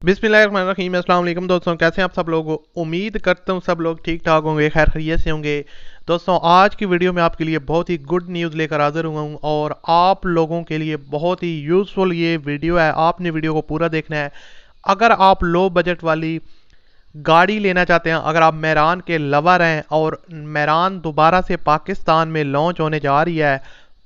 बिस्मिल्लाहिर्रहमानिर्रहीम। अस्सलाम वालेकुम दोस्तों, कैसे हैं आप सब लोग। उम्मीद करता हूँ सब लोग ठीक ठाक होंगे, खैर खैरियत से होंगे। दोस्तों आज की वीडियो में आपके लिए बहुत ही गुड न्यूज़ लेकर हाजिर हुआ हूँ और आप लोगों के लिए बहुत ही यूज़फुल ये वीडियो है। आपने वीडियो को पूरा देखना है। अगर आप लो बजट वाली गाड़ी लेना चाहते हैं, अगर आप मेरान के लवर हैं और मेरान दोबारा से पाकिस्तान में लॉन्च होने जा रही है।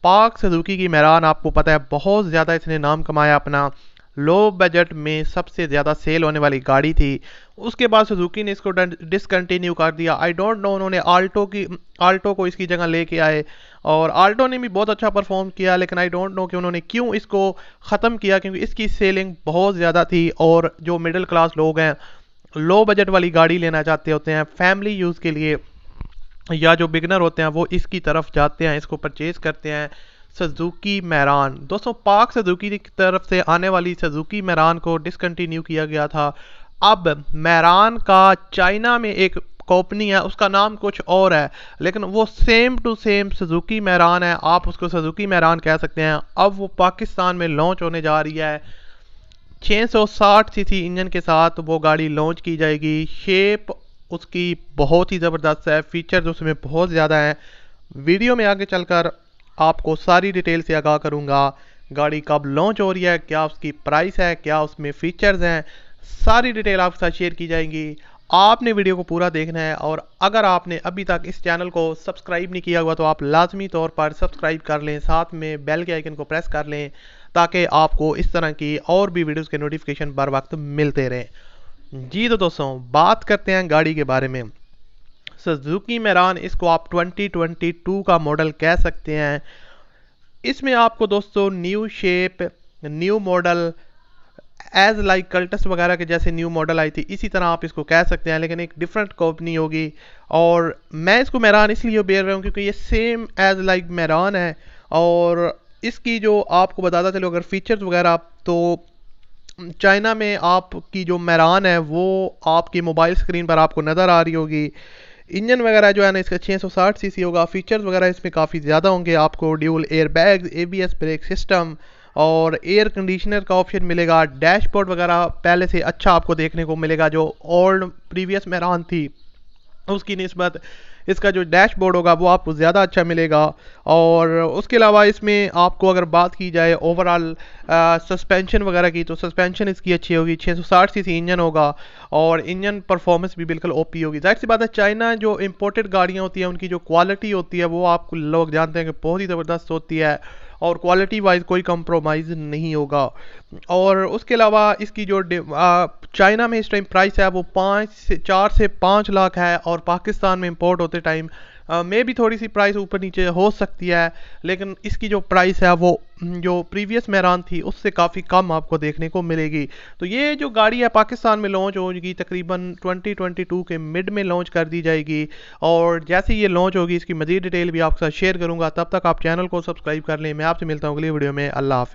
पाक सुजुकी की मेरान आपको पता है बहुत ज़्यादा इसने नाम कमाया अपना, लो बजट में सबसे ज़्यादा सेल होने वाली गाड़ी थी। उसके बाद सुजुकी ने इसको डिसकंटिन्यू कर दिया। आई डोंट नो, उन्होंने आल्टो को इसकी जगह लेके आए और आल्टो ने भी बहुत अच्छा परफॉर्म किया, लेकिन आई डोंट नो कि उन्होंने क्यों इसको ख़त्म किया, क्योंकि इसकी सेलिंग बहुत ज़्यादा थी। और जो मिडिल क्लास लोग हैं, लो बजट वाली गाड़ी लेना चाहते होते हैं फैमिली यूज़ के लिए, या जो बिगनर होते हैं वो इसकी तरफ जाते हैं, इसको परचेज करते हैं। सुजुकी मैरान दोस्तों, पाक सुजुकी की तरफ से आने वाली सुजुकी मैरान को डिसकंटिन्यू किया गया था। अब मैरान का चाइना में एक कंपनी है, उसका नाम कुछ और है, लेकिन वो सेम टू सेम सुजुकी मैरान है। आप उसको सुजुकी मैरान कह सकते हैं। अब वो पाकिस्तान में लॉन्च होने जा रही है। 660 सीसी इंजन के साथ वो गाड़ी लॉन्च की जाएगी। शेप उसकी बहुत ही ज़बरदस्त है, फीचर्स उसमें बहुत ज़्यादा हैं। वीडियो में आगे चलकर आपको सारी डिटेल से आगाह करूंगा। गाड़ी कब लॉन्च हो रही है, क्या उसकी प्राइस है, क्या उसमें फीचर्स हैं, सारी डिटेल आपके साथ शेयर की जाएंगी। आपने वीडियो को पूरा देखना है और अगर आपने अभी तक इस चैनल को सब्सक्राइब नहीं किया हुआ तो आप लाजमी तौर पर सब्सक्राइब कर लें, साथ में बेल के आइकन को प्रेस कर लें ताकि आपको इस तरह की और भी वीडियोस के नोटिफिकेशन बर वक्त मिलते रहें। जी तो दोस्तों, बात करते हैं गाड़ी के बारे में। सुजुकी मैरान, इसको आप 2022 का मॉडल कह सकते हैं। इसमें आपको दोस्तों new shape, new model, as like Cultus वगैरह के जैसे न्यू मॉडल आई थी, इसी तरह आप इसको कह सकते हैं, लेकिन एक डिफरेंट कंपनी होगी। और मैं इसको मैरान इसलिए बेच रहा हूँ क्योंकि ये सेम एज लाइक मैरान है। और इसकी जो आपको बताता चलो अगर फीचर्स वगैरह, तो चाइना में आपकी जो मैरान है वो आपकी मोबाइल स्क्रीन पर आपको नज़र आ रही होगी। इंजन वगैरह जो है ना इसका 660 सीसी होगा। फीचर्स वगैरह इसमें काफ़ी ज़्यादा होंगे। आपको dual air bags, ABS brake system और एयर कंडीशनर का ऑप्शन मिलेगा। डैशबोर्ड वगैरह पहले से अच्छा आपको देखने को मिलेगा। जो ओल्ड प्रीवियस मैरान थी उसकी निस्बत इसका जो डैशबोर्ड होगा वो आपको ज़्यादा अच्छा मिलेगा। और उसके अलावा इसमें आपको अगर बात की जाए ओवरऑल सस्पेंशन वगैरह की, तो सस्पेंशन इसकी अच्छी होगी। 660 सीसी इंजन होगा और इंजन परफॉर्मेंस भी बिल्कुल ओपी होगी। जाहिर सी बात है, चाइना जो इंपोर्टेड गाड़ियाँ होती हैं उनकी जो क्वालिटी होती है वो आप लोग जानते हैं कि बहुत ही ज़बरदस्त होती है और क्वालिटी वाइज कोई कंप्रोमाइज़ नहीं होगा। और उसके अलावा इसकी जो चाइना में इस टाइम प्राइस है वो 4 से 5 लाख है और पाकिस्तान में इंपोर्ट होते टाइम में भी थोड़ी सी प्राइस ऊपर नीचे हो सकती है, लेकिन इसकी जो प्राइस है वो जो प्रीवियस मैरान थी उससे काफ़ी कम आपको देखने को मिलेगी। तो ये जो गाड़ी है पाकिस्तान में लॉन्च होगी, तकरीबन 2022 के मिड में लॉन्च कर दी जाएगी। और जैसे ये लॉन्च होगी इसकी मज़ीद डिटेल भी आपके साथ शेयर करूँगा। तब तक आप चैनल को सब्सक्राइब कर लें। मैं आपसे मिलता हूँ अगली वीडियो में। अल्लाह हाफ़िज़।